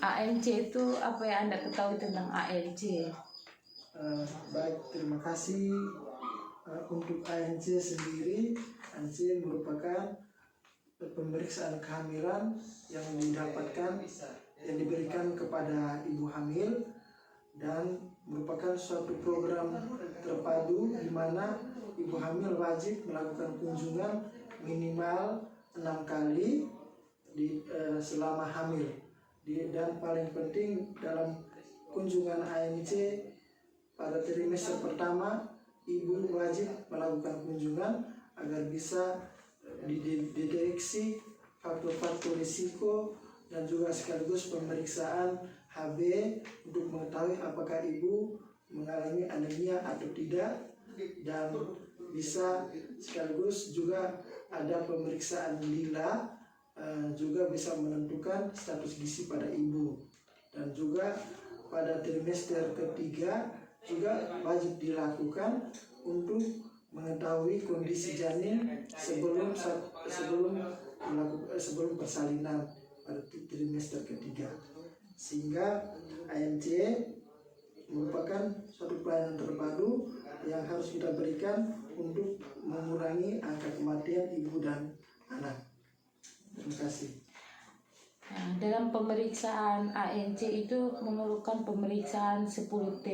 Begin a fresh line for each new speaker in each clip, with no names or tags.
ANC itu apa yang Anda ketahui tentang ANC?
Baik, terima kasih. Untuk ANC sendiri, ANC merupakan pemeriksaan kehamilan yang diberikan kepada ibu hamil dan merupakan suatu program terpadu di mana ibu hamil wajib melakukan kunjungan minimal 6 kali selama hamil. Dan paling penting dalam kunjungan ANC pada trimester pertama, ibu wajib melakukan kunjungan agar bisa dideteksi faktor-faktor risiko dan juga sekaligus pemeriksaan HB untuk mengetahui apakah ibu mengalami anemia atau tidak, dan bisa sekaligus juga ada pemeriksaan lila, juga bisa menentukan status gizi pada ibu. Dan juga pada trimester ketiga juga wajib dilakukan untuk mengetahui kondisi janin sebelum persalinan pada trimester ketiga. Sehingga ANC merupakan suatu pelayanan terpadu yang harus kita berikan untuk mengurangi angka kematian ibu dan anak. Terima kasih.
Nah, dalam pemeriksaan ANC itu memerlukan pemeriksaan 10T.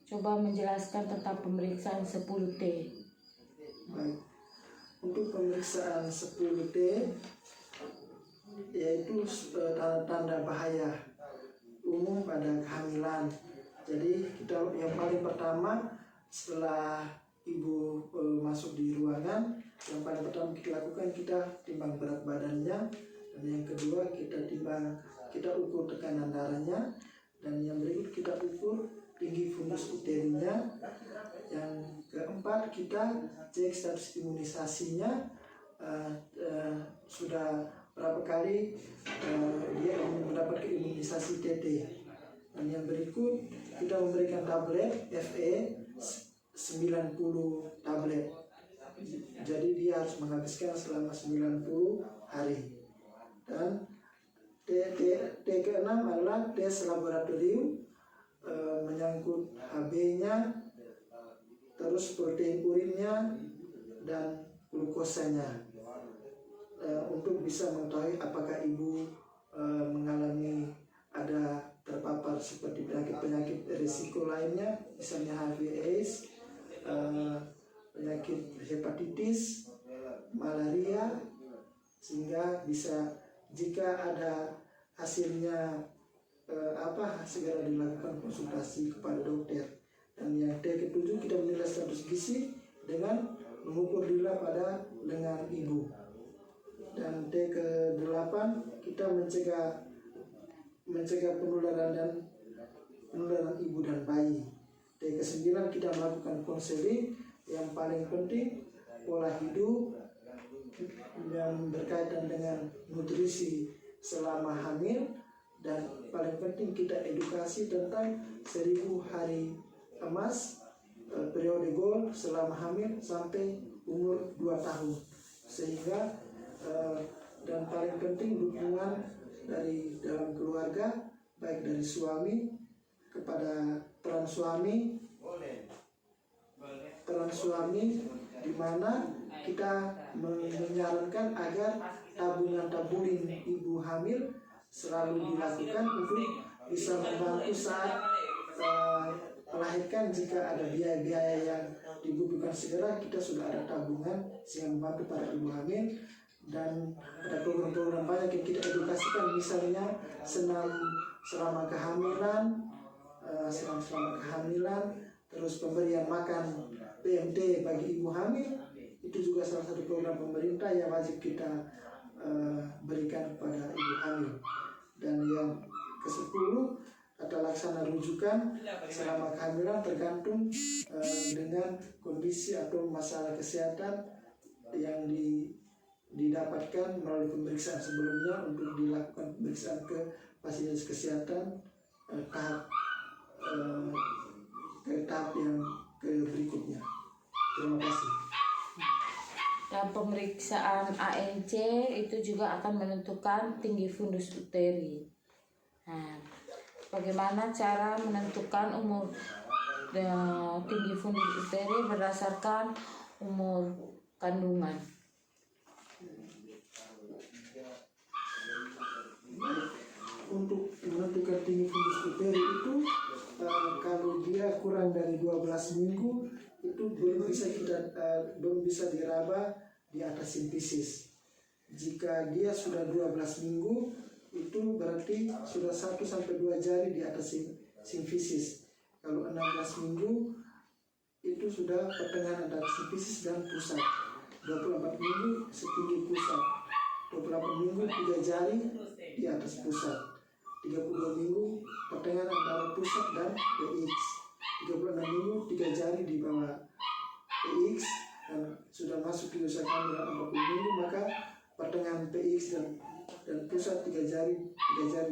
Coba menjelaskan tentang pemeriksaan 10T.
Baik. Untuk pemeriksaan 10T yaitu tanda bahaya umum pada kehamilan. Jadi yang paling pertama setelah ibu masuk di ruangan, yang paling pertama kita lakukan, kita timbang berat badannya, dan yang kedua kita ukur tekanan darahnya, dan yang berikut kita ukur tinggi fundus uterinnya. Yang keempat kita cek status imunisasinya, sudah berapa kali dia mendapatkan imunisasi TT. Dan yang berikut kita memberikan tablet FE 90 tablet. Jadi dia harus menghabiskan selama 90 hari. Dan T ke-6 adalah tes laboratorium, menyangkut HB-nya, terus protein urinnya dan glukosanya, untuk bisa mengetahui apakah ibu mengalami ada terpapar seperti penyakit risiko lainnya, misalnya HIV/AIDS, penyakit hepatitis, malaria, sehingga bisa jika ada hasilnya segera dilakukan konsultasi kepada dokter. Dan yang T ke-7 kita menilai status gizi dengan mengukur lila pada lengan ibu. Dan T ke-8 kita mencegah penularan ibu dan bayi. T ke-9 kita melakukan konseling. Yang paling penting pola hidup yang berkaitan dengan nutrisi selama hamil, dan paling penting kita edukasi tentang 1000 hari emas, periode goal selama hamil sampai umur 2 tahun. Sehingga dan paling penting dukungan dari dalam keluarga, baik dari suami kepada peran suami, di mana kita menyarankan agar tabungan ibu hamil selalu dilakukan untuk bisa membantu saat melahirkan. Jika ada biaya-biaya yang dibutuhkan segera, kita sudah ada tabungan sehingga membantu para ibu hamil. Dan ada program-program banyak yang kita edukasikan, misalnya senam selama kehamilan, terus pemberian makan PMT bagi ibu hamil. Itu juga salah satu program pemerintah yang wajib kita berikan kepada ibu hamil. Dan yang ke-10 tata laksana rujukan selama kehamilan tergantung dengan kondisi atau masalah kesehatan yang didapatkan melalui pemeriksaan sebelumnya, untuk dilakukan pemeriksaan ke fasilitas kesehatan tahap yang berikutnya. Terima kasih.
Dan pemeriksaan ANC itu juga akan menentukan tinggi fundus uteri. Nah, bagaimana cara menentukan umur tinggi fundus uteri berdasarkan umur kandungan?
Untuk menentukan tinggi fundus uteri itu kalau dia kurang dari 12 minggu itu belum bisa diraba di atas sintesis. Jika dia sudah 12 minggu itu berarti sudah 1-2 jari di atas simfisis. Kalau 16 minggu itu sudah pertengahan antara simfisis dan pusat. 24 minggu setinggi pusat. 28 minggu 3 jari di atas pusat. 32 minggu pertengahan antara pusat dan PX. 36 minggu 3 jari di bawah PX dan sudah masuk di usia kehamilan 40 minggu maka pertengahan PX dan pusat 3 jari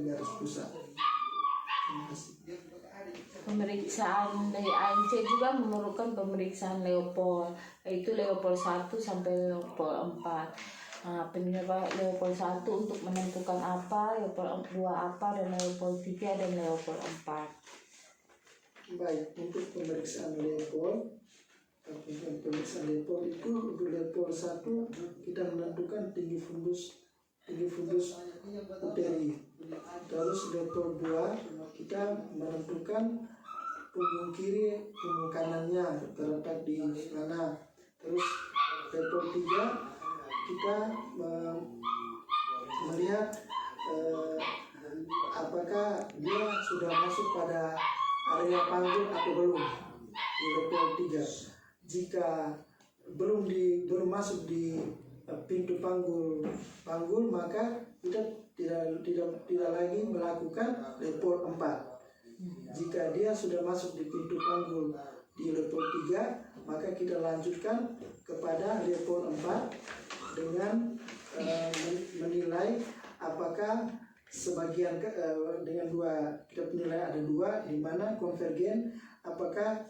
di atas pusat. Terima kasih.
Pemeriksaan dari ANC juga memerlukan pemeriksaan Leopold, yaitu Leopold 1 sampai Leopold 4. Nah, penyebab Leopold 1 untuk menentukan apa, Leopold 2 apa, dan Leopold 3 dan Leopold 4.
Baik, untuk pemeriksaan Leopold itu untuk Leopold 1 kita menentukan tinggi fundus uteri. Terus Leopold 2 kita menentukan punggung kiri, punggung kanannya terletak di mana. Terus Leopold 3 kita melihat apakah dia sudah masuk pada area panggul atau belum di Leopold 3. Jika belum masuk di pintu panggul maka kita tidak lagi melakukan Leopold 4. Jika dia sudah masuk di pintu panggul di Leopold 3 maka kita lanjutkan kepada Leopold 4 dengan menilai apakah sebagian dengan kita menilai ada 2 di mana konvergen apakah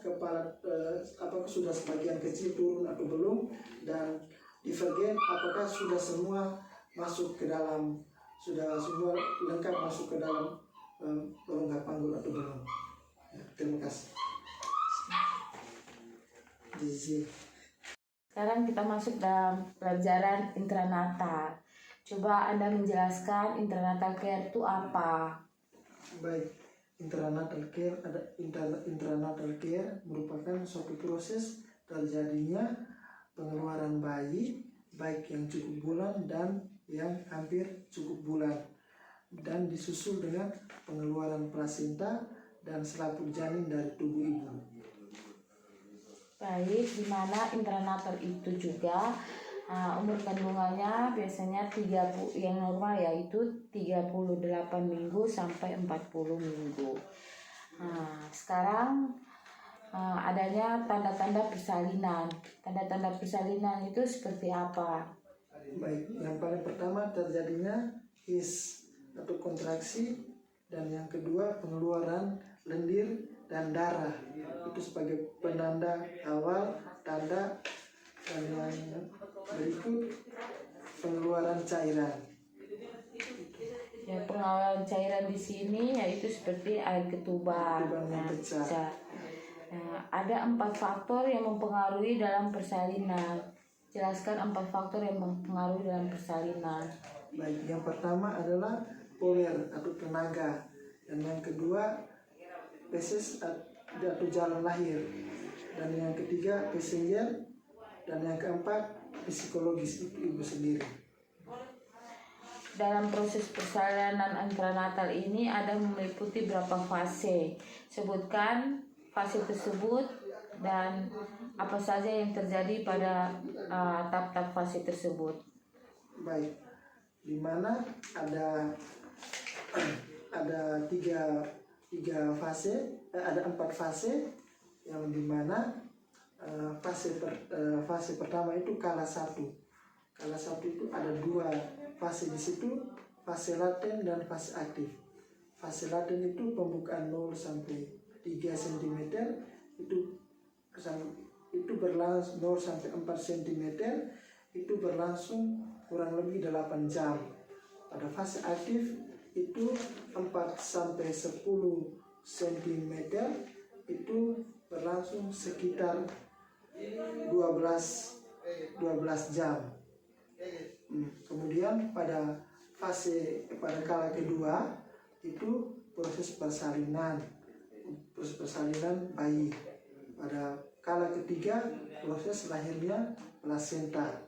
apakah sudah sebagian kecil turun atau belum, dan divergen apakah sudah semua masuk ke dalam, sudah semua lengkap masuk ke dalam rongga panggul atau belum. Ya, terima kasih.
Sekarang kita masuk dalam pelajaran intranatal. Coba Anda menjelaskan intranatal care itu apa?
Baik, intranatal care merupakan suatu proses terjadinya pengeluaran bayi baik yang cukup bulan dan yang hampir cukup bulan, dan disusul dengan pengeluaran plasenta dan selaput janin dari tubuh ibu.
Baik, di mana intranatal itu juga umur kandungannya biasanya 30, yang normal yaitu 38 minggu sampai 40 minggu. Sekarang adanya tanda-tanda persalinan. Tanda-tanda persalinan itu seperti apa?
Baik, yang paling pertama terjadinya his atau kontraksi, dan yang kedua pengeluaran lendir dan darah, itu sebagai penanda awal tanda. Dan yang berikut pengeluaran cairan.
Ya, pengeluaran cairan di sini yaitu seperti air ketuban. Ada 4 faktor yang mempengaruhi dalam persalinan. Jelaskan 4 faktor yang mempengaruhi dalam persalinan.
Baik, yang pertama adalah power atau tenaga, dan yang kedua feses atau jalan lahir, dan yang ketiga passenger, dan yang keempat psikologis ibu sendiri.
Dalam proses persalinan intranatal ini ada meliputi berapa fase? Sebutkan fase tersebut dan apa saja yang terjadi pada tahap-tahap fase tersebut.
Baik, di mana ada tiga fase, ada 4 fase, yang dimana fase pertama itu kala 1. Kala 1 itu ada 2 fase di situ, fase laten dan fase aktif. Fase laten itu pembukaan 0 sampai 3 cm, itu berlangsung 0 sampai 4 cm, itu berlangsung kurang lebih 8 jam. Pada fase aktif itu 4 4 sampai 10 cm itu berlangsung sekitar 12 jam. Kemudian pada kala kedua itu proses persalinan bayi. Pada kala ketiga proses lahirnya plasenta.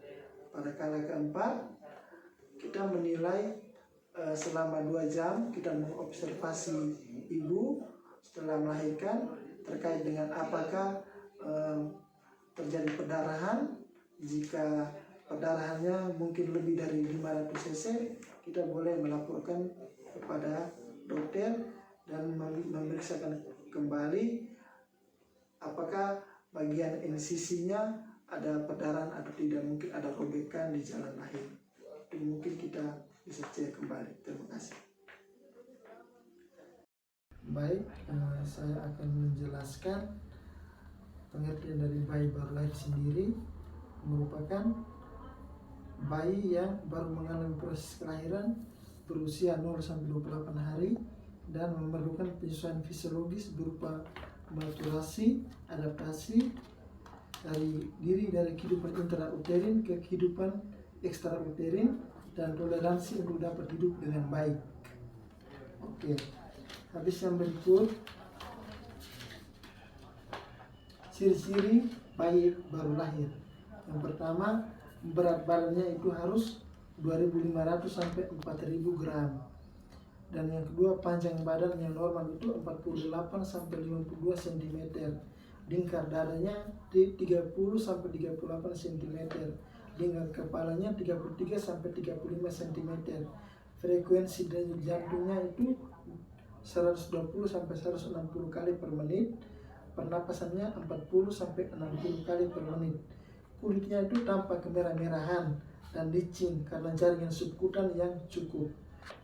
Pada kala keempat kita menilai selama 2 jam kita mengobservasi ibu setelah melahirkan terkait dengan apakah terjadi perdarahan. Jika perdarahannya mungkin lebih dari 500 cc, kita boleh melaporkan kepada dokter dan memeriksakan kembali apakah bagian insisinya ada perdarahan atau tidak, mungkin ada robekan di jalan lahir. Itu mungkin kita bisa cek kembali. Terima kasih. Baik, saya akan menjelaskan pengertian dari bayi baru lahir sendiri. Merupakan bayi yang baru mengalami proses kelahiran berusia 0 sampai 28 hari dan memerlukan penyesuaian fisiologis berupa maturasi, adaptasi dari kehidupan intrauterin ke kehidupan ekstrauterin dan toleransi untuk dapat hidup dengan baik. Oke. Habis yang berikut ciri-ciri bayi baru lahir. Yang pertama, berat badannya itu harus 2.500 sampai 4.000 gram. Dan yang kedua, panjang badan yang normal itu 48 sampai 52 cm. Lingkar dadanya di 30 sampai 38 cm. Lingkar kepalanya 33 sampai 35 cm. Frekuensi denyut jantungnya itu 120 sampai 160 kali per menit. Pernapasannya 40 sampai 60 kali per menit. Kulitnya itu tampak kemerah-merahan dan licin karena jaringan subkutan yang cukup.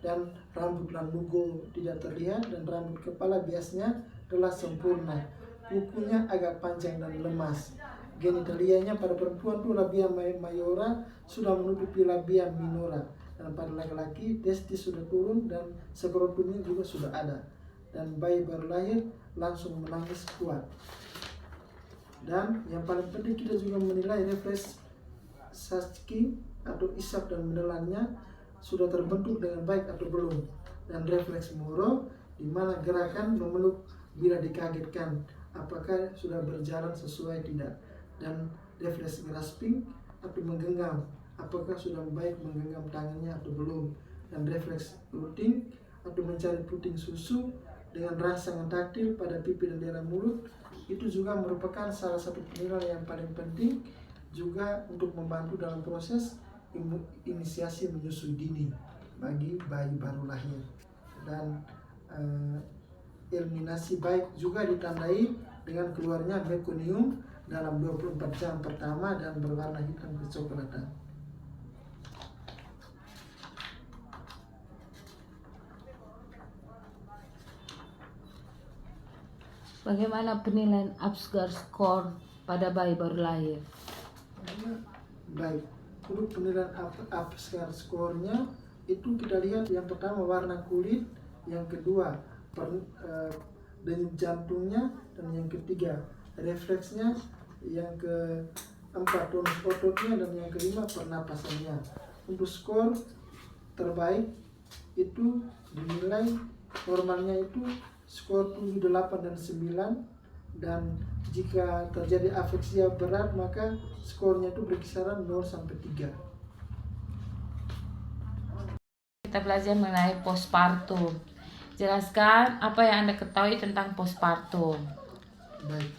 Dan rambut landugo tidak terlihat dan rambut kepala biasanya telah sempurna. Kukunya agak panjang dan lemas. Genitalianya pada perempuan itu labia mayora sudah menutupi labia minora. Dan pada laki-laki testis sudah turun dan skrotumnya juga sudah ada. Dan bayi baru lahir langsung menangis kuat. Dan yang paling penting kita juga menilai refleks Satsky atau isap dan menelannya sudah terbentuk dengan baik atau belum. Dan refleks Moro di mana gerakan memeluk bila dikagetkan apakah sudah berjalan sesuai tidak. Dan refleks grasping atau menggenggam apakah sudah baik menggenggam tangannya atau belum. Dan refleks rooting atau mencari puting susu dengan rangsangan taktil pada pipi dan daerah mulut itu juga merupakan salah satu penilaian yang paling penting juga untuk membantu dalam proses inisiasi menyusui dini bagi bayi baru lahir. Dan eliminasi baik juga ditandai dengan keluarnya mekonium dalam 24 jam pertama dan berwarna hitam kecoklatan.
Bagaimana penilaian Apgar score pada bayi baru lahir?
Baik, untuk penilaian Apgar score-nya itu kita lihat yang pertama warna kulit, yang kedua denyut jantungnya, dan yang ketiga refleksnya, yang keempat tonus ototnya, dan yang kelima pernapasannya. Untuk skor terbaik itu dinilai normalnya itu skor 7, 8, dan 9. Dan jika terjadi afeksia berat maka skornya itu berkisaran 0 sampai 3.
Kita belajar mengenai postpartum. Jelaskan apa yang Anda ketahui tentang postpartum.
Baik,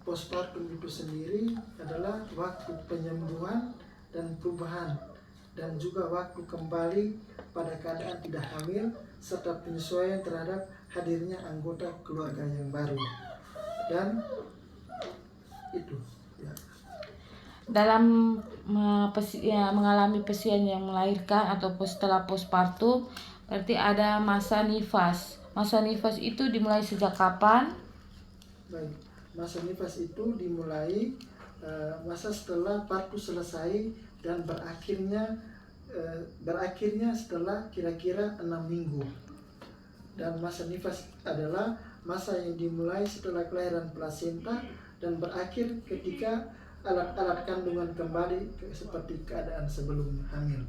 postpartum itu sendiri adalah waktu penyembuhan dan perubahan dan juga waktu kembali pada keadaan tidak hamil serta penyesuaian terhadap hadirnya anggota keluarga yang baru. Dan itu ya.
Dalam mengalami persian yang melahirkan atau setelah postpartum berarti ada masa nifas. Masa nifas itu dimulai sejak kapan?
Baik, masa nifas itu dimulai masa setelah partus selesai dan berakhirnya setelah kira-kira 6 minggu. Dan masa nifas adalah masa yang dimulai setelah kelahiran plasenta dan berakhir ketika alat-alat kandungan kembali seperti keadaan sebelum hamil.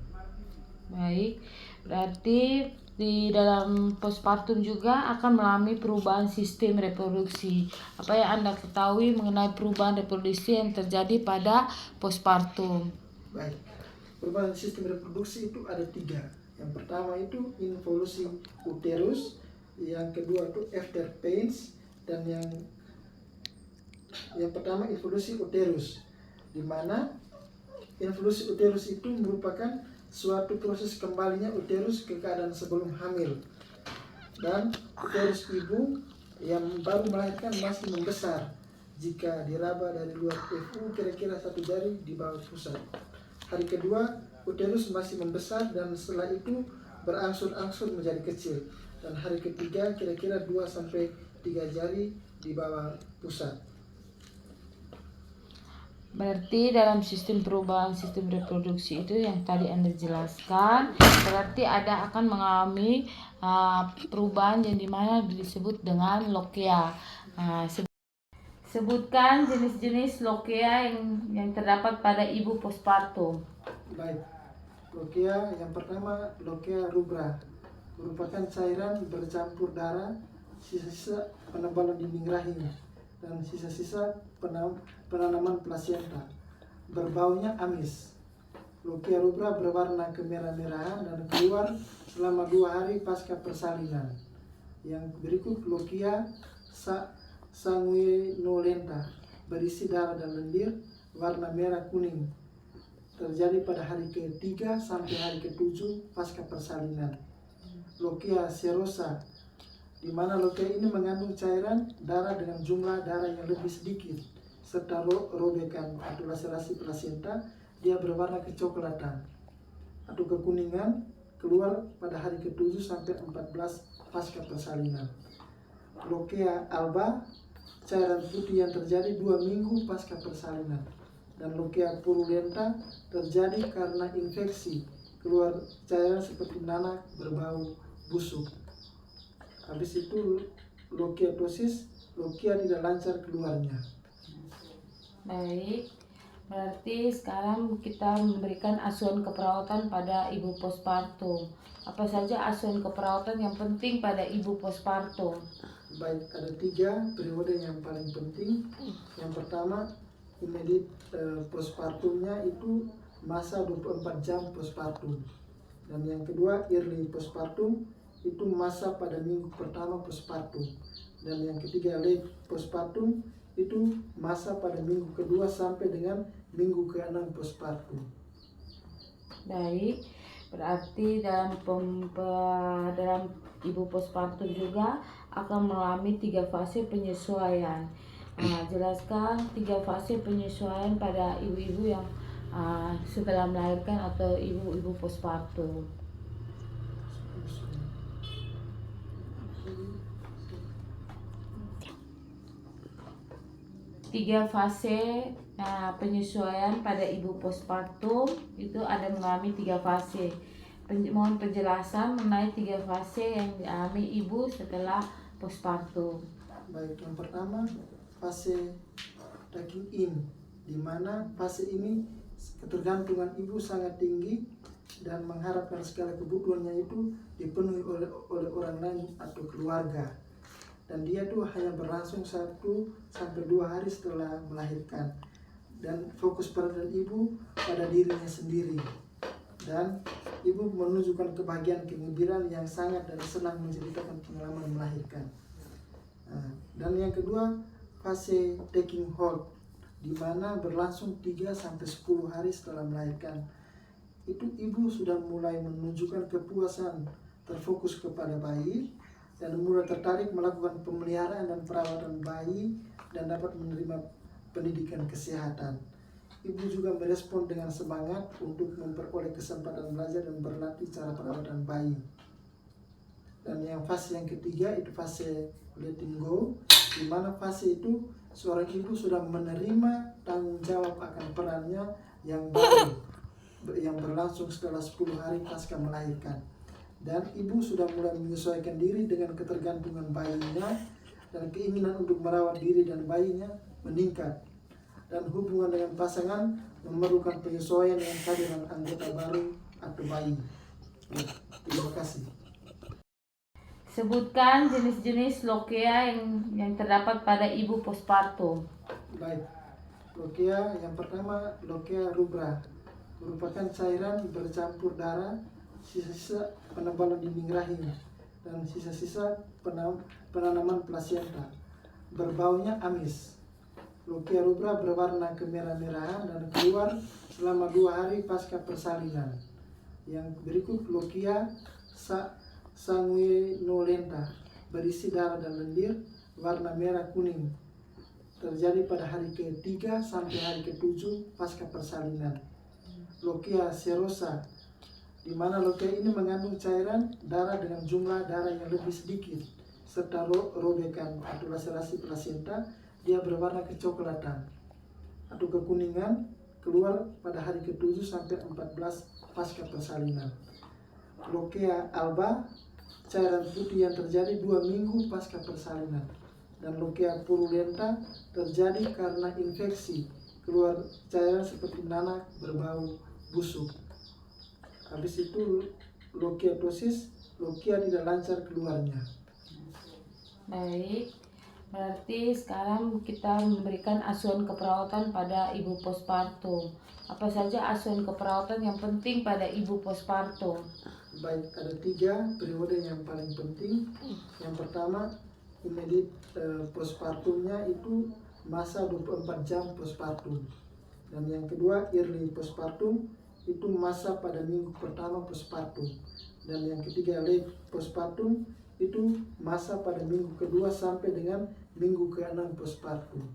Baik, berarti di dalam postpartum juga akan mengalami perubahan sistem reproduksi. Apa yang Anda ketahui mengenai perubahan reproduksi yang terjadi pada postpartum?
Baik, perubahan sistem reproduksi itu ada 3. Yang pertama itu involusi uterus, yang kedua itu afterpains, dan yang pertama involusi uterus, di mana involusi uterus itu merupakan suatu proses kembalinya uterus ke keadaan sebelum hamil, dan uterus ibu yang baru melahirkan masih membesar jika diraba dari luar FU kira-kira 1 jari di bawah pusat. Hari kedua uterus masih membesar dan setelah itu berangsur-angsur menjadi kecil, dan hari ketiga kira-kira 2-3 jari di bawah pusat.
Berarti dalam sistem perubahan sistem reproduksi itu yang tadi Anda jelaskan, berarti ada akan mengalami perubahan yang dimana disebut dengan lochia. Sebutkan jenis-jenis lochia yang terdapat pada ibu postpartum.
Baik, lochia yang pertama lochia rubra, merupakan cairan bercampur darah, sisa-sisa penebalan dinding rahim, dan sisa-sisa penanaman plasenta. Berbaunya amis. Lochia rubra berwarna kemerah-merahan dan keluar selama 2 hari pasca persalinan. Yang berikut lochia sanguinolenta, berisi darah dan lendir, warna merah kuning, terjadi pada hari ke-3 sampai hari ke-7 pasca persalinan. Lochia serosa, di mana lochia ini mengandung cairan darah dengan jumlah darah yang lebih sedikit serta robekan atau laserasi plasenta. Dia berwarna kecoklatan atau kekuningan, keluar pada hari ke-7 sampai 14 pasca persalinan. Lochia alba, cairan putih yang terjadi 2 minggu pasca persalinan. Dan lochia purulenta terjadi karena infeksi, keluar cairan seperti nanah berbau busuk. Habis itu lochiatosis, lochia tidak lancar keluarnya.
Baik, berarti sekarang kita memberikan asuhan keperawatan pada ibu postpartum. Apa saja asuhan keperawatan yang penting pada ibu postpartum?
Baik, ada 3 periode yang paling penting. Yang pertama, immediate postpartumnya itu masa 24 jam postpartum. Dan yang kedua, early postpartum, itu masa pada minggu pertama postpartum. Dan yang ketiga, late postpartum, itu masa pada minggu kedua sampai dengan minggu ke-6 postpartum.
Baik, berarti dalam ibu postpartum juga akan mengalami 3 fase penyesuaian. Jelaskan 3 fase penyesuaian pada ibu-ibu yang setelah melahirkan atau ibu-ibu postpartum. 3 fase penyesuaian pada ibu postpartum itu ada mengalami 3 fase. Mohon penjelasan mengenai 3 fase yang dialami ibu setelah postpartum.
Baik, yang pertama fase taking in, di mana fase ini ketergantungan ibu sangat tinggi dan mengharapkan segala kebutuhannya itu dipenuhi oleh orang lain atau keluarga. Dan dia tuh hanya berlangsung 1-2 hari setelah melahirkan. Dan fokus perhatian ibu pada dirinya sendiri. Dan ibu menunjukkan kebahagiaan kegembiraan yang sangat dan senang menceritakan pengalaman melahirkan. Dan yang kedua, fase taking hold, di mana berlangsung 3-10 hari setelah melahirkan. Itu ibu sudah mulai menunjukkan kepuasan, terfokus kepada bayi, dan mulai tertarik melakukan pemeliharaan dan perawatan bayi dan dapat menerima pendidikan kesehatan. Ibu juga merespon dengan semangat untuk memperoleh kesempatan belajar dan berlatih cara perawatan bayi. Dan yang fase yang ketiga itu fase letting go, di mana fase itu seorang ibu sudah menerima tanggung jawab akan perannya yang baru yang berlangsung setelah 10 hari pasca melahirkan. dan ibu sudah mulai menyesuaikan diri dengan ketergantungan bayinya dan keinginan untuk merawat diri dan bayinya meningkat, dan hubungan dengan pasangan memerlukan penyesuaian dengan kehadiran anggota baru atau bayi. Terima kasih.
Sebutkan jenis-jenis lokia yang terdapat pada ibu postpartum.
Baik, lokia yang pertama, lokia rubra, merupakan cairan bercampur darah, sisa-sisa penebalan dinding rahim, dan sisa-sisa penanaman plasenta. Berbaunya amis. Lokia rubra berwarna kemerah-merahan dan keluar selama 2 hari pasca persalinan. Yang berikut lokia sanguinolenta, berisi darah dan lendir, warna merah kuning, terjadi pada hari ke-3 sampai hari ke-7 pasca persalinan. Lokia serosa, di mana lokia ini mengandung cairan darah dengan jumlah darah yang lebih sedikit serta robekan atau laserasi plasenta. Dia berwarna kecoklatan atau kekuningan, keluar pada hari ke-7 sampai 14 pasca persalinan. Lokia alba, cairan putih yang terjadi 2 minggu pasca persalinan. Dan lokia purulenta terjadi karena infeksi, keluar cairan seperti nanah berbau busuk. Habis itu lokia tosis, lokia tidak lancar keluarnya.
Baik, berarti sekarang kita memberikan asuhan keperawatan pada ibu postpartum. Apa saja asuhan keperawatan yang penting pada ibu postpartum?
Baik, ada 3 periode yang paling penting. Yang pertama, postpartumnya itu masa 24 jam postpartum. Dan yang kedua, early postpartum, itu masa pada minggu pertama postpartum. Dan yang ketiga, late postpartum, itu masa pada minggu kedua sampai dengan minggu ke-6 postpartum.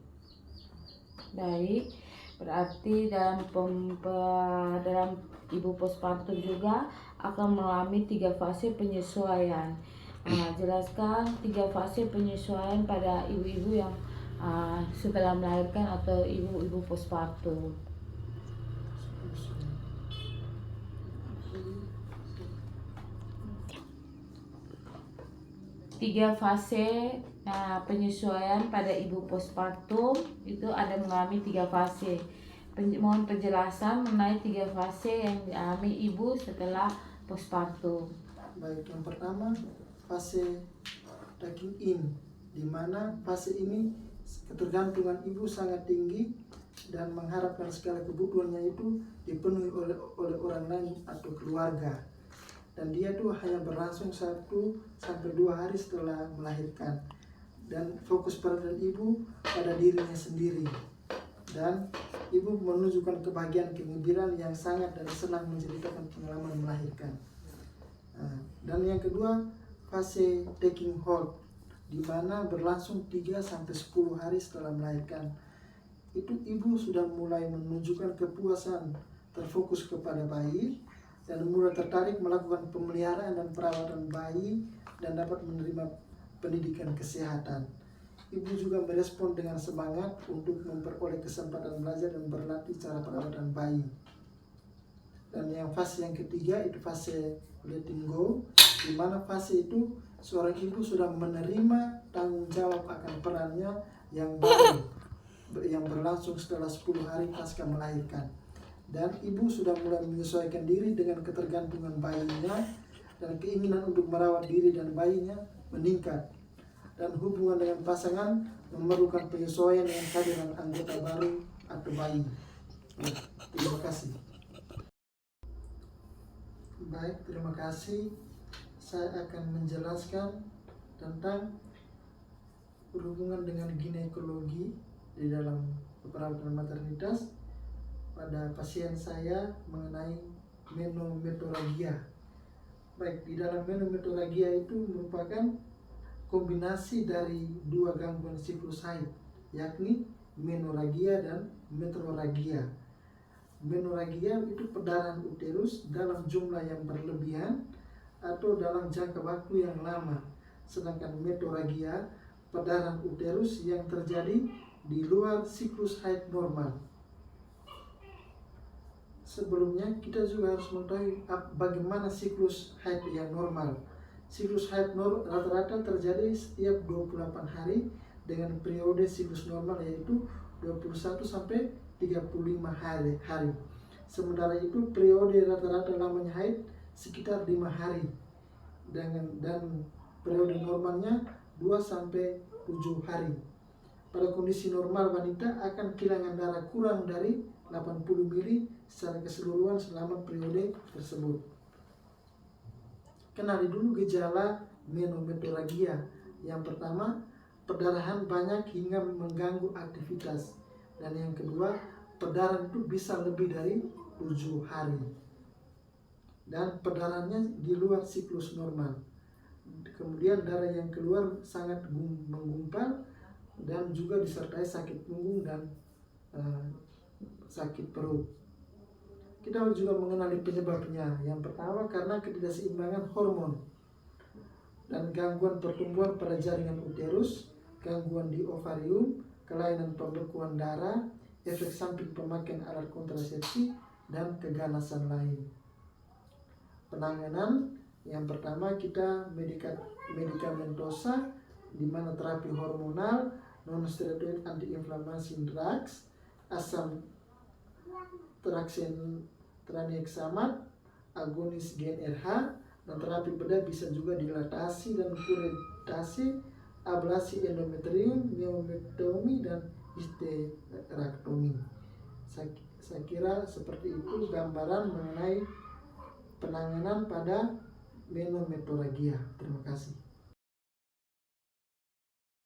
Baik, berarti dalam ibu postpartum juga akan mengalami 3 fase penyesuaian. Jelaskan 3 fase penyesuaian pada ibu-ibu yang setelah melahirkan atau ibu-ibu postpartum. 3 fase penyesuaian pada ibu postpartum itu ada mengalami 3 fase. Mohon penjelasan mengenai 3 fase yang dialami ibu setelah postpartum.
Baik, yang pertama fase taking in, di mana fase ini ketergantungan ibu sangat tinggi dan mengharapkan segala kebutuhannya itu dipenuhi oleh orang lain atau keluarga. Dan dia tuh hanya berlangsung 1 sampai 2 hari setelah melahirkan, dan fokus perhatian ibu pada dirinya sendiri, dan ibu menunjukkan kebahagiaan kegembiraan yang sangat dan senang menceritakan pengalaman melahirkan. Dan yang kedua, fase taking hold, di mana berlangsung 3 sampai 10 hari setelah melahirkan. Itu ibu sudah mulai menunjukkan kepuasan, terfokus kepada bayi, dan mulai tertarik melakukan pemeliharaan dan perawatan bayi dan dapat menerima pendidikan kesehatan. Ibu juga merespon dengan semangat untuk memperoleh kesempatan belajar dan berlatih cara perawatan bayi. Dan yang fase yang ketiga itu fase letting go, di mana fase itu seorang ibu sudah menerima tanggung jawab akan perannya yang baru yang berlangsung setelah 10 hari pasca melahirkan. Dan ibu sudah mulai menyesuaikan diri dengan ketergantungan bayinya dan keinginan untuk merawat diri dan bayinya meningkat, dan hubungan dengan pasangan memerlukan penyesuaian dengan kehadiran anggota baru atau bayi. Terima kasih. Baik, terima kasih. Saya akan menjelaskan tentang berhubungan dengan ginekologi di dalam perawatan maternitas pada pasien saya mengenai menometorrhagia. Baik, di dalam menometorrhagia itu merupakan kombinasi dari 2 gangguan siklus haid, yakni menorrhagia dan metrorrhagia. Menorrhagia itu perdarahan uterus dalam jumlah yang berlebihan atau dalam jangka waktu yang lama, sedangkan metrorrhagia perdarahan uterus yang terjadi di luar siklus haid normal. sebelumnya kita juga harus mengetahui bagaimana siklus haid yang normal. Siklus haid rata-rata terjadi setiap 28 hari dengan periode siklus normal yaitu 21 sampai 35 hari. Sementara itu periode rata-rata lamanya haid sekitar 5 hari dan periode normalnya 2 sampai 7 hari. Pada kondisi normal wanita akan kehilangan darah kurang dari 80 mili secara keseluruhan selama periode tersebut. Kenali dulu gejala menometorragia. Yang pertama, perdarahan banyak hingga mengganggu aktivitas. Dan yang kedua, perdarahan itu bisa lebih dari 7 hari. Dan perdarahannya di luar siklus normal. Kemudian darah yang keluar sangat menggumpal dan juga disertai sakit punggung dan sakit perut. Kita harus juga mengenali penyebabnya. Yang pertama karena ketidakseimbangan hormon dan gangguan pertumbuhan pada jaringan uterus, gangguan di ovarium, kelainan pembekuan darah, efek samping pemakaian alat kontrasepsi, dan keganasan lain. Penanganan yang pertama kita medikamentosa, di mana terapi hormonal, non-steroid anti-inflamasi drugs, asam tranexamat, agonis GnRH, dan terapi bedah bisa juga dilatasi dan kuretasi, ablasi endometrium, neomektomi, dan histerektomi. Saya kira seperti itu gambaran mengenai penanganan pada menometorragia. Terima kasih.